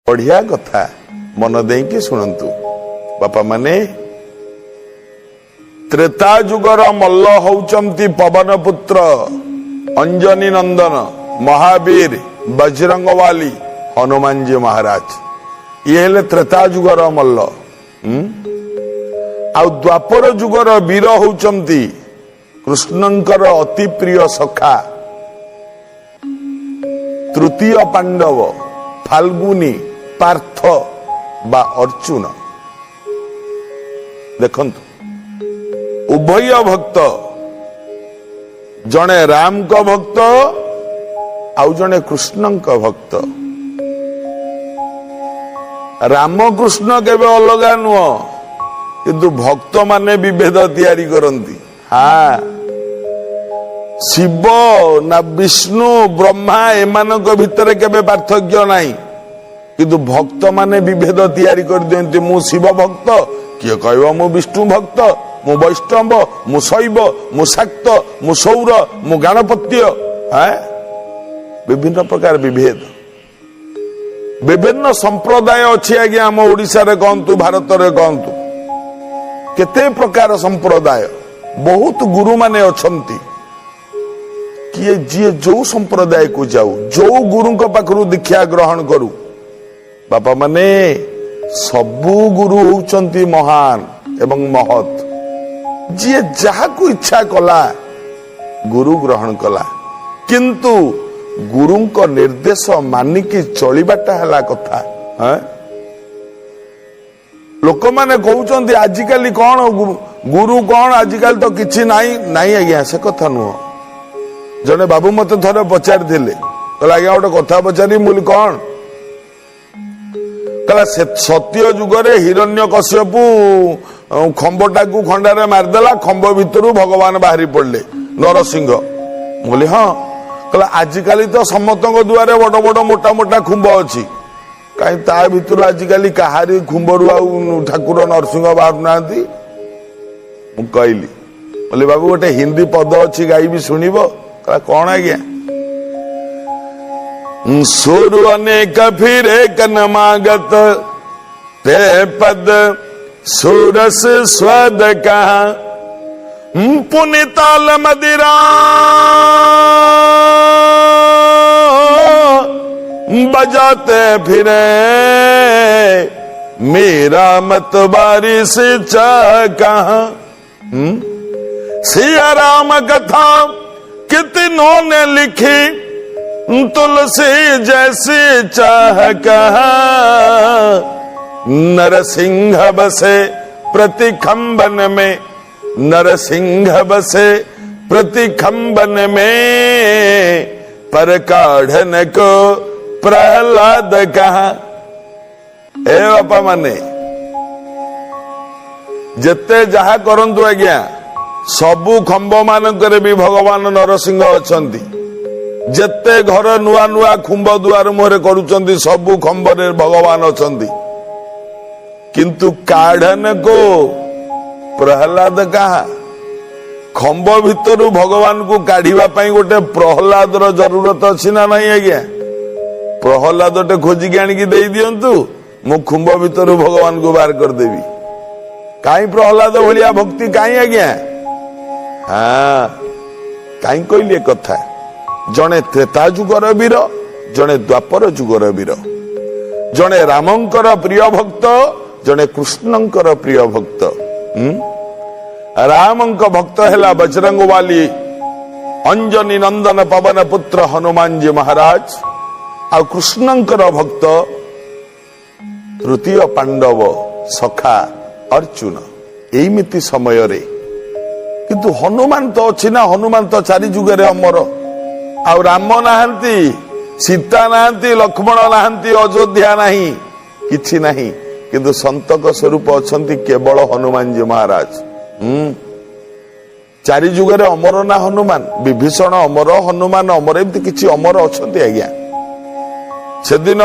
बढ़िया कथा मन देकी शुणु बापा माने त्रेता जुगर मल्ल होउचंती पवन पुत्र अंजनी नंदन महावीर बजरंगवाली हनुमान जी महाराज ये हेले त्रेता जुगर मल्ल। आउ द्वापर जुगर वीर होउचंती कृष्णंकर अति प्रिय सखा तृतीय पांडव फाल्गुनी पार्थ बा अर्जुन। देखंतु उभय भक्त जने राम का भक्त आउ जने कृष्ण का भक्त। राम कृष्ण केबे अलगा नुह किंतु भक्त माने विभेद तैयारी करंती। हाँ शिव ना विष्णु ब्रह्मा एमानक भितर केबे पार्थक्य नाही किंतु भक्त माने विभेद तैयारी कर दियंती। मु शिव भक्त किए कहबो मु विष्णु भक्त मु वैष्णव मु शैव मु शाक्त मु सौर मु गणपत्य। विभिन्न प्रकार विभेद विभिन्न संप्रदाय अच्छी आज्ञा आम ओडिशा रे कहतु भारत रे कहतु केते प्रकार संप्रदाय बहुत गुरु माने अछंती। किए जी जो संप्रदाय को जाऊ जो गुरु को पाखरु दीक्षा ग्रहण करू बापा माने सबु गुरु होउचंती महान एवं महत। जी जहा को इच्छा कला गुरु ग्रहण कला किंतु गुरु को निर्देश मानिकी चलिबाटा हला कथा। लोक माने कहउचंती आजिकाली कौन गुरु कौन आजिकाली तो किछि नाही नाही आज्ञा से कथा नुह। जने बाबू मते थरे पचार दिले कहला आज्ञा गोटे कथा पचारी मुली कौन कहला सत्य जुगरे हिरण्यकश्यपु खंबटा को खंडारे मारदेला खंब भितरू भगवान बाहरी पड़ले नरसिंह। बोली हाँ कहला आजिकाली तो समतक दुआरे बड़ बड़ मोटा मोटा खुंब अच्छी कहीं ता भितर आजिकाली कहारी खुंबरू आउ ठाकुर नरसिंह बाहर नांती। मु कहली बोले बाबू गोटे हिंदी पद अच्छी गाइबी शुणिब कहला कौन आज्ञा सुर अनेक फिर एक नमागत ते पद सुरस स्वद कहा पुनिताल मदिरा बजाते फिरे मेरा मत बारिश चाह कहा। सिया राम कथा कितनों ने लिखी तुलसी जैसी चाह कहा नरसिंह बसे प्रतिखंबन में नरसिंह बसे प्रतिखंबन में पर काढ़न को प्रहलाद कहा। ए बापा माने जेते जहा करंतु आज्ञा सबु खंब मानकरे भी भगवान नरसिंह अछंती। जेते घर नुआ नुआ खुंब दुआर मुहरे करूचंती सबु खंबरे भगवान अछंती किंतु काढ़न को प्रहलाद कहा। खंब भितरु भगवान को काढ़िबा पई गोटे प्रहलाद रो जरूरत अछि ना नहीं आज्ञा। प्रहलाद टे खोजिक आनिकी देई दियंतु मु खुंब भितरु भगवान को बाहर कर देबी। काई प्रहलाद भलिया भक्ति काई आज्ञा। हाँ काई कहलिए कथा जने त्रेता जुगर वीर जने द्वापर जुगर वीर जने रामंकर प्रिय भक्त जने कृष्णंकर प्रिय भक्त। रामंक भक्त हैला बजरंगवाली अंजनी नंदन पवन पुत्र हनुमान जी महाराज आ कृष्णंकर भक्त तृतीय पांडव सखा अर्जुन। एमिति समय रे किंतु हनुमान तो अच्छी ना हनुमान तो चारि जुगरे अमर आउ राम नाहांती सीता नाहांती लक्ष्मण नाहांती अयोध्या नहीं किछि नहीं किंतु संतक स्वरूप अछंती केवल हनुमान जी महाराज। चारि जुगरे अमर ना हनुमान विभीषण अमर हनुमान अमर एमती किछि अमर अछंती आज्ञा। सेदिन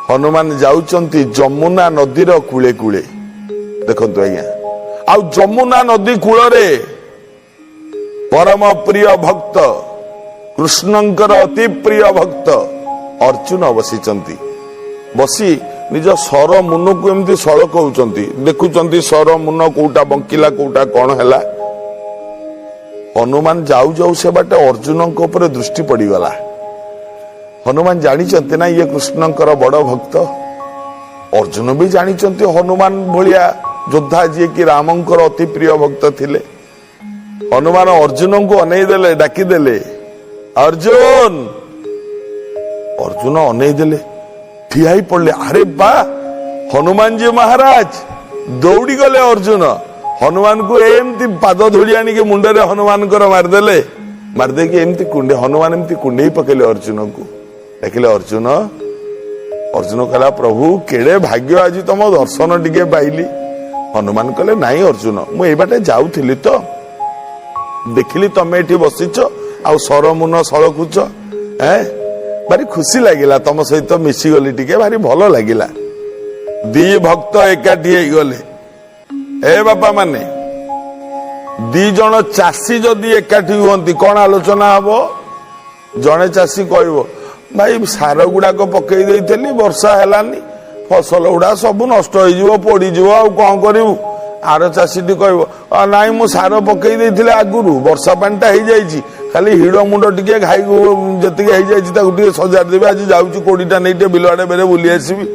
हनुमान जाउचंती जमुना नदीर कूले कूले देखंतु आज्ञा आउ जमुना नदी कूल रे परम प्रिय भक्त कृष्णंकर अति प्रिय भक्त अर्जुन बसिचंती बसी निज सर मुन को एमती सड़कौचंती देखुचंती सर मुन कोटा बंकिला कोटा कौन हैला हनुमान जाऊ जाऊ से बाटे अर्जुन ऊपर दृष्टि पड़गला हनुमान जानी ना ये कृष्णंकर बड़ भक्त अर्जुन भी जानी हनुमान भलिया योद्धा जी की रामंकर अति प्रिय भक्त थिले हनुमान अर्जुन को अनेदेले डाकिदेले अर्जुन अर्जुन अनेदेले ठिया ही पड़ले अरे बा हनुमान जी महाराज दौड़ी गले अर्जुन हनुमान को एमती पाद धूली आनिक मुंडे हनुमान मारिदेले मारिदे एमती कुंडे हनुमान एमती कुंडे पकेले अर्जुन को देखिले अर्जुन अर्जुन कहला प्रभु केड़े भाग्य आज तुम दर्शन टिके पाइली हनुमान कहले नाई अर्जुन मु ए बाटे जाउथिली तो देखिली तमे एठी बसिच आ सर मुन सळकुच भारी खुशी लागिला तुम सहित मिसी गली टिके भारी भलो लागिला दी भक्त एकाठी गले ए बापा माने दी जन चाषी जदि एकाठी हुअंती कौन आलोचना हबो जने चाषी कहबो भाई सार गुड़ाक पकई देइथली वर्षा हेलानी फसल गुड़ा सब नष्ट हो पोड़ी आ कौन करू आर चाषी कह नाई मु सार पकई देइथिले आगुरु वर्षा पानीटा हो जाइए खाली हिड़ मुंड टिके घाई जी सजार देवे आज जाऊँ कोड़ीटा नहीं बिल आड़े बेरे बुली आसबि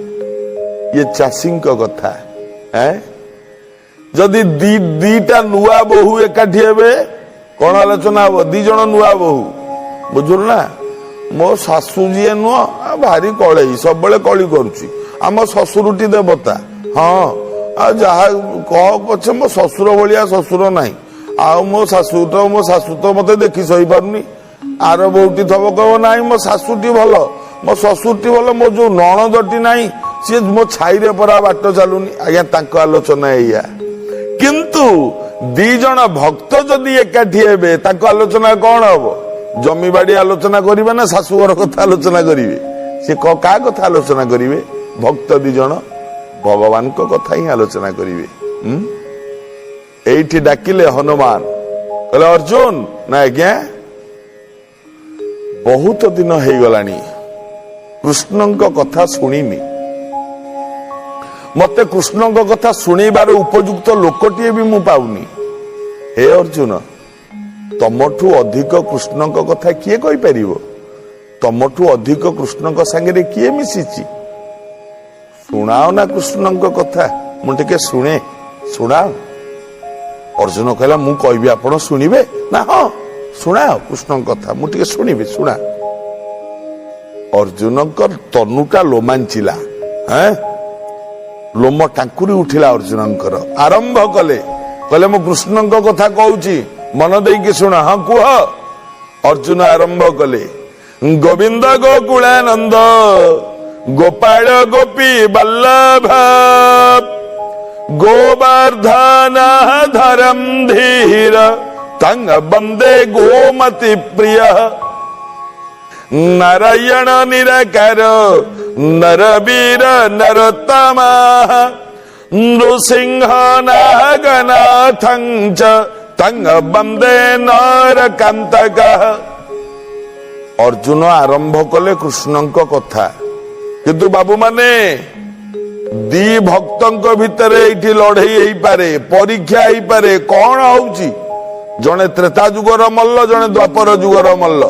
ये चाषी कथा है जदि दीटा नुआ बोहू एकाठी हेबे कौन आलोचना हम दी जन नुआ बोहू बुझुल ना मो शाशु जी नुह भारी कलई सब कली करुची आम शशुरटी देवता हाँ जहा कह पछे मो शशुर भाया शशुर नाही मो शाशु तो मत देखी सही पारुनी आर बोटी थब कह ना मो शाशुटी भल मो शशुरटी भल मो जो नणदटी नाही सी मो छाई परा बाट चलुनी आज्ञा तांको आलोचना या किंतु दी जन भक्त जदि एकाठी हेबे तांको आलोचना कौन हम जमी बाड़ी आलोचना करिवे ना शाशुघर कथा आलोचना करिवे से का कथा आलोचना करिवे भक्त दी जन भगवान को कथा ही आलोचना करिवे एठी डाकिले हनुमान कहले अर्जुन ना आज्ञा बहुत दिन हो गलानी कृष्ण कथा शुणिनी मते कृष्ण कथा शुणेबार उपयुक्त लोकटीए भी मु पाउनी हे अर्जुन तमठू अधिक कृष्ण कथा किए कहि परिबो तमठू अधिक कृष्ण संगे किए मिसिची सुनाओ ना कृष्ण कथा मु टिके शुणे सुनाओ अर्जुन कहला मु कहबी आपण सुनिबे ना हाँ सुनाओ कृष्ण कथा मु टिके सुनिबे सुना अर्जुन तनुटा लोमांचिला हैं लोम टांकुरी उठिला अर्जुनंकर आरंभ कले कहले मु कृष्ण कथा कहूची मन देकी शुण हाँ कुह अर्जुन आरंभ कले गोविंद गोकुलानंद गोपाल गोपी बल्लभ गोवर्धन धरम धीर तंग बंदे गोमति प्रिय नारायण निराकार नरवीर नरोत्तम नृसिंह नागनाथं च तंग बंदे नरकांतक अर्जुन आरंभ कले कृष्ण कथा किंतु बाबू माने दी भक्तंक भितर एठी लड़ई हेई पारे परीक्षा हेई पारे कौन होउची जने त्रेता जुगर मल्ल जने द्वापर जुगर मल्ल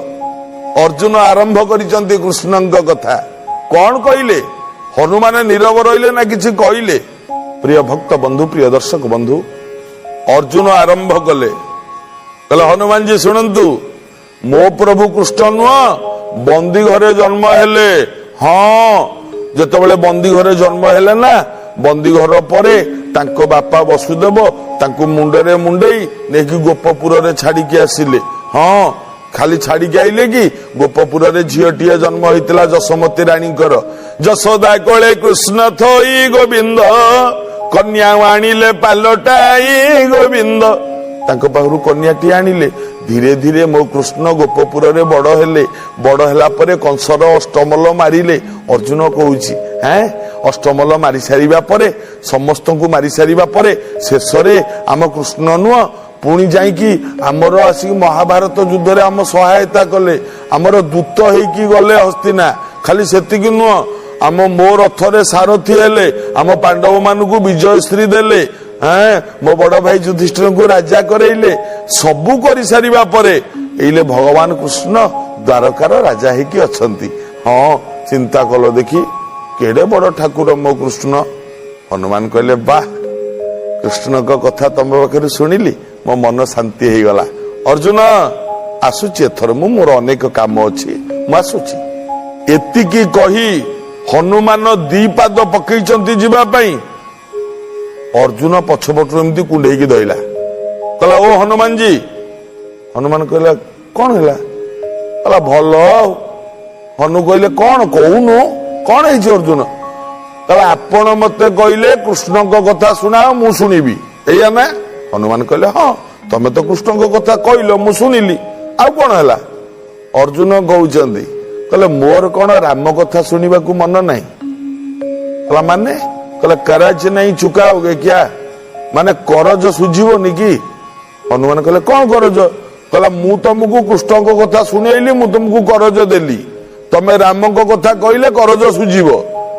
अर्जुन आरंभ करिसंती कृष्ण कथा कौन कहले हनुमान नीरव रहिले ना किछि कहले प्रिय भक्त बंधु प्रिय दर्शक बंधु अर्जुन आरंभ कले कहले हनुमान जी सुनंतु मो प्रभु कृष्ण नुह बंदी घरे जन्म हेले हाँ जेतबेले बंदी घरे जन्म हेले ना बंदी घर परे तांको बापा वसुदेव तांको मुंडरे मुंडेई नेकी गोपपुर रे छाड़ी के आसिले हाँ खाली छाड़ी के आइले कि गोपपुर रे झीटीए जन्म होइतिला जसमती रानी कर जसोदा कोले कृष्ण थोई गोविंद कन्या आनिले पालटाई गोविंद तांको पाखरु कन्याटी आनिले धीरे धीरे मो कृष्ण गोपपुर रे बड़ हेले बड़ हेला परे कंसर अष्टमल मारिले अर्जुन कहूची हैं अष्टमल मारी सारिबा परे समस्त को मारी सारिबा परे शेष रे आम कृष्ण नुह पुणी जाइकी आमर आसिक महाभारत युद्ध रे आम सहायता कले आमर दूत होइकी गले हस्तिना ଖାଲି ସେତିକି ନୁହଁ, ଆମ ମୋ ରଥରେ ସାରଥୀ ହେଲେ, ଆମ ପାଣ୍ଡବ ମାନଙ୍କୁ ବିଜୟଶ୍ରୀ ଦେଲେ, ମୋ ବଡ ଭାଇ ଯୁଧିଷ୍ଠିରଙ୍କୁ ରାଜା କରେଇଲେ। ସବୁ କରିସାରିବା ପରେ ଏଇଲେ ଭଗବାନ କୃଷ୍ଣ ଦ୍ୱାରକାର ରାଜା ହେଇକି ଅଛନ୍ତି। ହଁ, ଚିନ୍ତା କଲ ଦେଖି, କେଡେ ବଡ ଠାକୁର ମୋ କୃଷ୍ଣ। ହନୁମାନ କହିଲେ, ବାଃ, କୃଷ୍ଣଙ୍କ କଥା ତମ ପାଖରେ ଶୁଣିଲି, ମୋ ମନ ଶାନ୍ତି ହେଇଗଲା। ଅର୍ଜୁନ ଆସୁଛି ଏଥର, ମୋର ଅନେକ କାମ ଅଛି, ମୁଁ ଆସୁଛି। ଏତିକି କହି ହନୁମାନ 2 ପାଦ ପକେଇଛନ୍ତି ଯିବା ପାଇଁ। ଅର୍ଜୁନ ପଛପଟରୁ ଏମିତି କୁଣ୍ଡେଇକି ଧଇଲା, କହିଲା, ଓ ହନୁମାନଜୀ। ହନୁମାନ କହିଲା, କଣ ହେଲା? କହିଲା, ଭଲ ଆଉ। ହନୁ କହିଲେ, କଣ କହୁନୁ, କଣ ହେଇଛି ଅର୍ଜୁନ? କହିଲା, ଆପଣ ମତେ କହିଲେ କୃଷ୍ଣଙ୍କ କଥା ଶୁଣାଅ, ମୁଁ ଶୁଣିବି, ଏଇଆ ନା? ହନୁମାନ କହିଲେ, ହଁ, ତମେ ତ କୃଷ୍ଣଙ୍କ କଥା କହିଲ, ମୁଁ ଶୁଣିଲି, ଆଉ କଣ ହେଲା? ଅର୍ଜୁନ କହୁଛନ୍ତି, କହିଲେ, ମୋର କଣ ରାମ କଥା ଶୁଣିବାକୁ ମନ ନାହିଁ? କହିଲା, ମାନେ? କହିଲା, କରଜ ନାହିଁ ଚୁକାଓगे क्या? ମାନେ କରଜ ସୁଝିବନି କି? ହନୁମାନ କହିଲେ, କଣ କରଜ? କହିଲା, ମୁଁ ତମକୁ କୃଷ୍ଣଙ୍କ କଥା ଶୁଣେଇଲି, ମୁଁ ତମକୁ କରଜ ଦେଲି, ତମେ ରାମଙ୍କ କଥା କହିଲେ କରଜ ସୁଝିବ,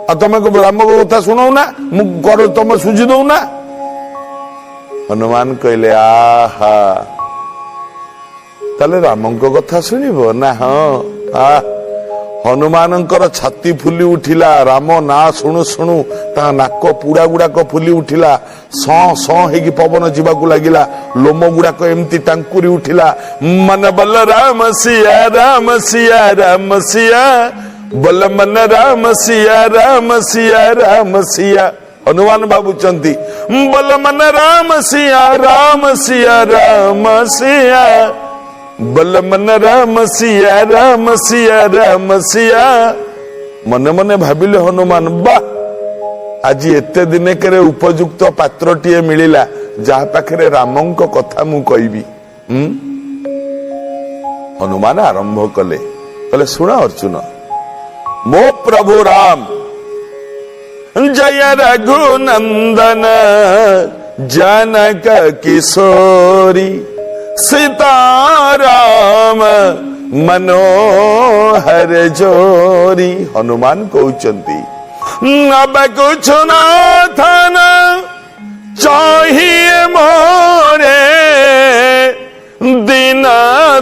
ଆଉ ତମେ ରାମଙ୍କ କଥା ଶୁଣଉନା, ମୁଁ ତମେ ସୁଝି ଦଉନା? ହନୁମାନ କହିଲେ, ଆହା, ତାହେଲେ ରାମଙ୍କ କଥା ଶୁଣିବ ନା? ହଁ। ହନୁମାନଙ୍କର ଛାତି ଫୁଲି ଉଠିଲା, ରାମ ନାଁ ଶୁଣୁ ଶୁଣୁ ତା ନାକ ପୁଡା ଗୁଡାକ ଫୁଲି ଉଠିଲା, ସଁ ସଁ ହେଇକି ପବନ ଯିବାକୁ ଲାଗିଲା, ଲୋମ ଗୁଡାକ ଏମିତି ଟାଙ୍କୁରି ଉଠିଲା। ମନ ବଲ ରାମ ସିଆ ରାମ ସିଆ ରାମ ସିଆ, ବଲ ମନ ରାମ ସିଆ ରାମ ସିଆ ରାମ ସିଆ। ହନୁମାନ ଭାବୁଛନ୍ତି, ବଲ ମନ ରାମ ସିଆ ରାମ ସିଆ ରାମ ସିଆ, ବଲ ମନ ରାମ ସିଆ ରାମ ସିଆ ରାମ ସିଆ। ମନେ ମନେ ଭାବିଲେ ହନୁମାନ, ବା, ଆଜି ଏତେ ଦିନେକରେ ଉପଯୁକ୍ତ ପାତ୍ରଟିଏ ମିଳିଲା, ଯାହା ପାଖରେ ରାମଙ୍କ କଥା ମୁଁ କହିବି। ହନୁମାନ ଆରମ୍ଭ କଲେ, କହିଲେ, ଶୁଣ ଅର୍ଜୁନ, ମୋ ପ୍ରଭୁ ରାମ ଜୟ ରଘୁନନ୍ଦନ ଜାନକ କିଶୋରୀ, ସୀତାରାମ मनोहर जोरी। हनुमान कहते अब कुछ न थान चाहिए मोरे दीन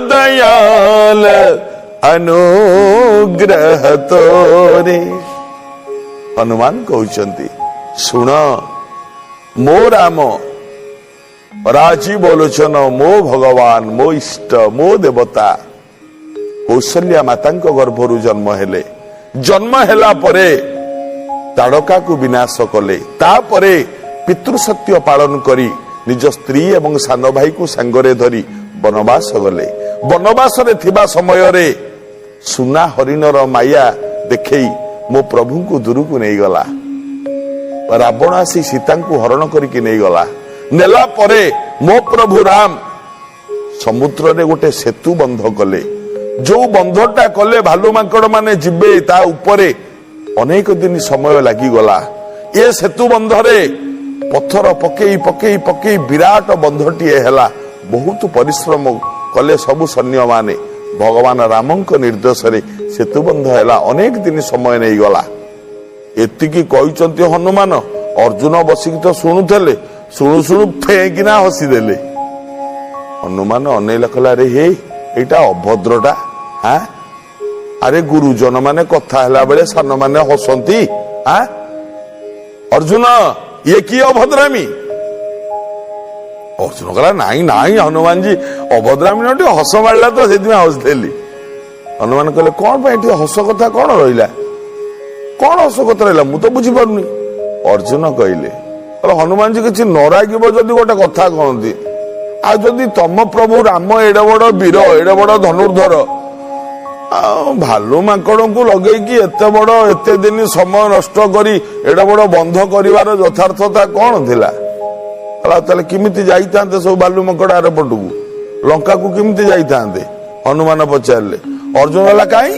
दयाल अनुग्रह तोरे। हनुमान कहते सुन मो राम राजी बोलोचन मो भगवान मो इष्ट मो देवता कौशल्या माता गर्भरु जन्म हेले, जन्म हेला परे ताड़का को विनाश कले, तापरे पितृसत्य पालन करी निज स्त्री एवं सान भाई को सांगरे धरी वनवास गले। वनवास रे थिबा समय रे सुना हरिणर माया देखई मो प्रभु को दूर को नहीं गला। रावण आसी सीता को हरण करके नहीं गला। नेला परे मो प्रभु राम समुद्र रे गोटे सेतु बंध कले। जो बंधटा कले भालू मांकड़ माने जिबे ता उपरे अनेक दिन समय लगी गला। ये सेतु बंधरे पत्थर पकई पकई पकई विराट बंधटीए हैला। बहुत परिश्रम कले सबु सैन्य माने। भगवान रामंक निर्देश रे सेतु बंध हैला। अनेक दिन समय नहीं गला। एतिकी कहिचंती हनुमान। अर्जुन बसिक तो शुणुले, शुणु शुणु फेंकिना हसी देले। हनुमान अनेला कला रे हे एटा अभद्रटा। हाँ अरे गुरुजन माने कथा हैला बेले सान माने हसंती। हाँ अर्जुन ये की अभद्रामी? अर्जुन कहला नाई नाई हनुमान जी अभद्रामी नटे हस मारला तो सेति हस देली। हनुमान कहले कौन पे हस कथा कौन रहिला? कौन हस कथा रहिला मु तो बुझी पारुनी। अर्जुन कहले हनुमान जी किछि नरागिब जदि गोटे कथा कहंती आ जदि तम प्रभु राम एडे बड़ वीर एडे बड़ धनुर्धर भालू माकड़ को लगे एते बड़ एते दिन समय नष्ट करी एडे बड़ बंध करिवार यथार्थता कौन थिला? ताले किमिति जाइतांते सब भालू माकड़ आर पटू लंका को किमिति जाइतांते? हनुमान पचारले। अर्जुन हला काई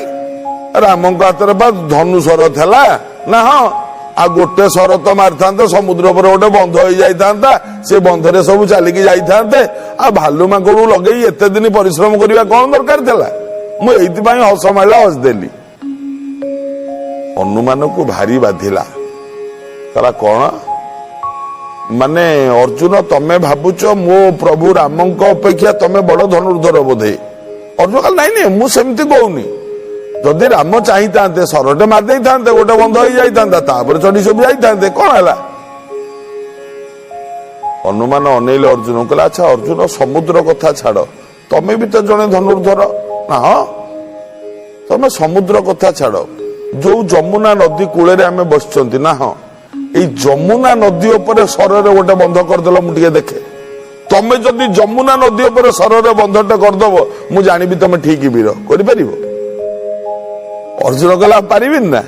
राम हाथ में बा धनुषर थिला ना? हाँ आ गोटे सर तो मारिथांते समुद्र पर गोटे बंध हो जाइथांता से बंधरे सब चलिकी जाइथांते आ भालू माकड़ लगे एते दिन परिश्रम करबा कौन दरकार थिला? मु एइति पई हस मारला हस देली। ହନୁମାନ କୁ ଭାରି ବାଧିଲା, କହିଲା କଣ ମାନେ ଅର୍ଜୁନ ତମେ ଭାବୁଛ ମୋ ପ୍ରଭୁ ରାମଙ୍କ ଅପେକ୍ଷା ତମେ ବଡ ଧନୁର୍ଦ୍ଧର ବୋଧେ? ଅର୍ଜୁନ କହିଲା ନାଇଁ ନାଇଁ ମୁଁ ସେମିତି କହୁନି, ଯଦି ରାମ ଚାହିଁଥାନ୍ତେ ସରଟେ ମାରି ଦେଇଥାନ୍ତେ, ଗୋଟେ ବନ୍ଧ ହେଇଯାଇଥାନ୍ତା, ତାପରେ ଚଢି ସବୁ ଯାଇଥାନ୍ତେ, କଣ ହେଲା? ହନୁମାନ ଅନେଇଲେ ଅର୍ଜୁନ, କହିଲା ଆଚ୍ଛା ଅର୍ଜୁନ ସମୁଦ୍ର କଥା ଛାଡ, ତମେ ବି ତ ଜଣେ ଧନୁର୍ଦ୍ଧର ନା? ହଁ, ତମେ ସମୁଦ୍ର କଥା ଛାଡ, ଯୋଉ ଯମୁନା ନଦୀ କୂଳରେ ଆମେ ବସିଛନ୍ତି ନା? ହଁ, ଏଇ ଯମୁନା ନଦୀ ଉପରେ ସରରେ ଗୋଟେ ବନ୍ଧ କରିଦେଲ ମୁଁ ଟିକେ ଦେଖେ। ତମେ ଯଦି ଯମୁନା ନଦୀ ଉପରେ ସରରେ ବନ୍ଧଟେ କରିଦବ ମୁଁ ଜାଣିବି ତମେ ଠିକ ବୀର। କରିପାରିବ? ଅର୍ଜୁନ କହିଲା ପାରିବିନି ନା,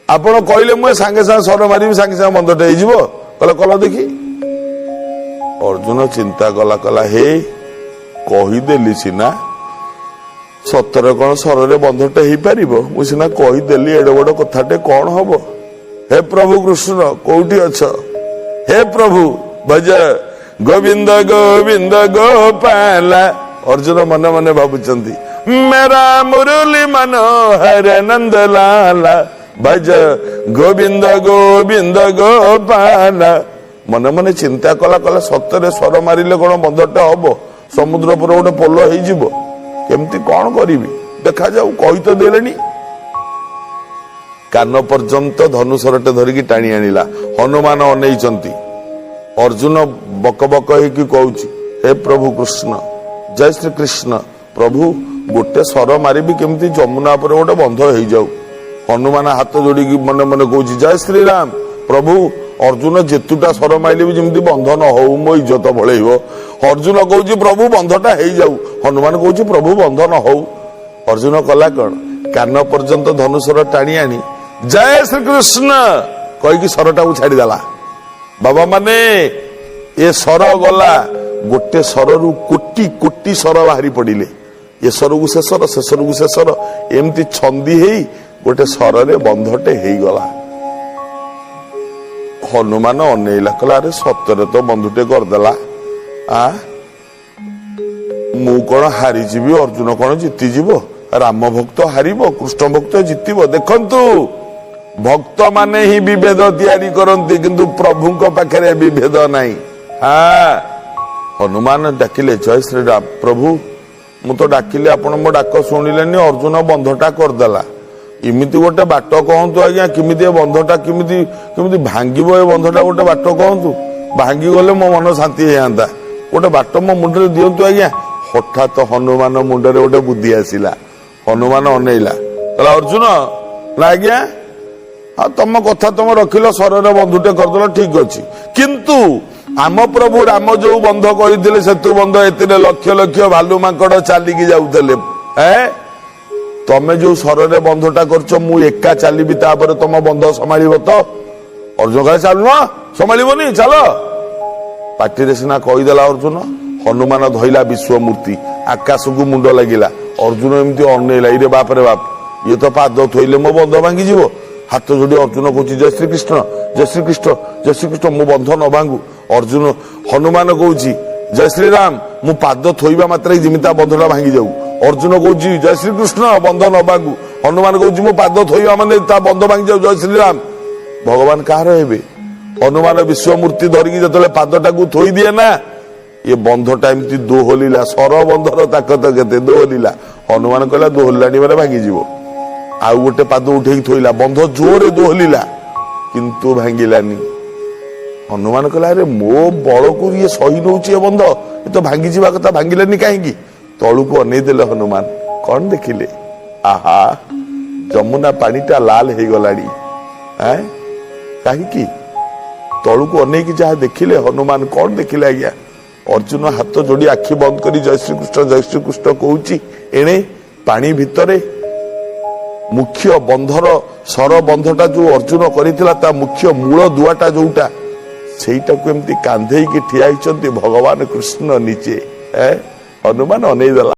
ଆପଣ କହିଲେ ମୁଁ ସାଙ୍ଗେ ସାଙ୍ଗେ ସର ମାରିବି, ସାଙ୍ଗେ ସାଙ୍ଗେ ବନ୍ଧଟେ ହେଇଯିବ। କହିଲେ କଲ ଦେଖି। ଅର୍ଜୁନ ଚିନ୍ତା କଲା, କହିଲା ହେ କହିଦେଲି ସିନା, ସତରେ କଣ ସରରେ ବନ୍ଧଟେ ହେଇପାରିବ? ମୁଁ ସିନା କହିଦେଲି, ଏଡେ ବଡ କଥାଟେ କଣ ହବ? हे प्रभु कृष्ण कोठी अछ? हे प्रभु भज गोविंद गोविंद गोपाल। अर्जुन मन मन भावुचंदी मेरा मुरली मनोहर नंदलाल, भज गोविंद गोविंद गोपाल। मन मन चिंता कला कला सतरे स्वर मारिले कौन बंधटा हम? समुद्र पर गोटे पोल हो केमती कौन करी देखा जाऊ। कही तो देलेनी, कान पर्यंत धनुषरटे धरिकी टाणी आनिला। हनुमान अनेइचंती, अर्जुन बक बक होइकी कहूची हे प्रभु कृष्ण, जय श्री कृष्ण। प्रभु गोटे सर मारिबी केमती जमुना पर गोटे बंध हो जाऊ। हनुमान हाथ जोड़ी मन मन कहूची जय श्री राम। प्रभु अर्जुन जेतुटा सर माइले भी जमती बंध न हो, मो इज्जत बळेइबो। अर्जुन कहूची प्रभु बंधटा हो जाऊ, हनुमान कहूची प्रभु बंध न हो। अर्जुन कला कौन? कान पर्यंत धनुषर टाणी आनी जय श्री कृष्ण कहीकि सरटा को छाड़ीदेला। बाबा माने ए सर गला, गोटे सरु कोटी कोटी सर बाहरी पड़िले, ए सरु से सर, से सरु से सर, एमती छंदी हेई गोटे सर बंधटे हो गला। हनुमान अनेइला, कहला अरे सतरे तो बंधुटे करदेला। मु कौन हारीजी, अर्जुन कौन जीतीजीव? राम भक्त हारिब, कृष्ण भक्त जीतिब। देखंतु भक्त माने ही विभेद तैयारी करती, किंतु प्रभु पाखे विभेद नहीं। हाँ, हनुमान डाकिले जय श्री राम। प्रभु मु तो डाकिले आपण मो डाक शुणिलेनी, अर्जुन बंधटा करदेला। इमिति गोटे बाट कहतु आज्ञा, किमिति बंधटा किमिति किमिति भांगिबो? ए बंधटा गोटे बाट कहतु, भांगी गले मो मन शांति होता। गोटे बाट मो मुंडरे दियंतु आज्ञा। हठात हनुमान मुंडरे गोटे बुद्धि आसिला। हनुमान अनेइला, कहला अर्जुन ना आज्ञा, हाँ तुम कथा तुम रखिल, सर बंधुटे करदेल ठीक अच्छी, किंतु आम प्रभु राम जो बंध करते सेतु बंध ए लक्ष लक्ष भालू माकड़ चलिकी जाऊले, तमें जो सर बंधटा कर एका चली तुम बंध संभाल तो? अर्जुन कहे चलुन, संभालनी चल। पार्टी सीना कहीदेला अर्जुन। हनुमान धइला विश्वमूर्ति, आकाश को मुंड लगिला। अर्जुन एमती अनेइला, इरे बाप रे बाप, ये तो पाद थोइले मो बंध भांगी जीवो। हाथ जोड़ी अर्जुन कहूँ जय श्री कृष्ण, जय श्री कृष्ण, जय श्री कृष्ण, मो बंध न भांगू। अर्जुन हनुमान कहूँ जय श्री राम, मु पाद थोइबा मात्रे जिमिता बंधटा भांगी जाऊ। अर्जुन कहूँ जय श्री कृष्ण, बंध न भांगू। हनुमान कहूँ मो पाद थोइबा माने ता बंध भांगी जाऊ, जय श्री राम। भगवान कहार हेबे? हनुमान विश्वमूर्ति धरिकी जतले पादटा को थोई दिए ना, ये बंधटा एमती दोहलिला। सर बंधर ताकत केते? दोहलिला। हनुमान कहला दोहलिलानी माने भांगी जीवो। आउ गोटे पाद उठे थोइला, बंध जोरे दोहलिला किंतु भांगिलानी। हनुमान कहला अरे मो बल को ये सही नौची बंध, ये तो भांगी जीवा कथा, भांगिलानी कहीं? तलू को अनेई देले हनुमान, कौन देखिले? आहा जमुना पानीटा लाल हो गलानी। कहीं तलू को अनेई जहाँ देखिले हनुमान, कौन देखिले आज्ञा? अर्जुन हाथ जोड़ी आखि बंद करी जय श्री कृष्ण कहूची। एणे पानी भितरे मुख्य बंधर सर बंधटा जो अर्जुन करिथिला, ता मुख्य मूल दुआटा जोटा सेटा को एमती कांधे की ठिया भगवान कृष्ण नीचे। हनुमान अनेई देला।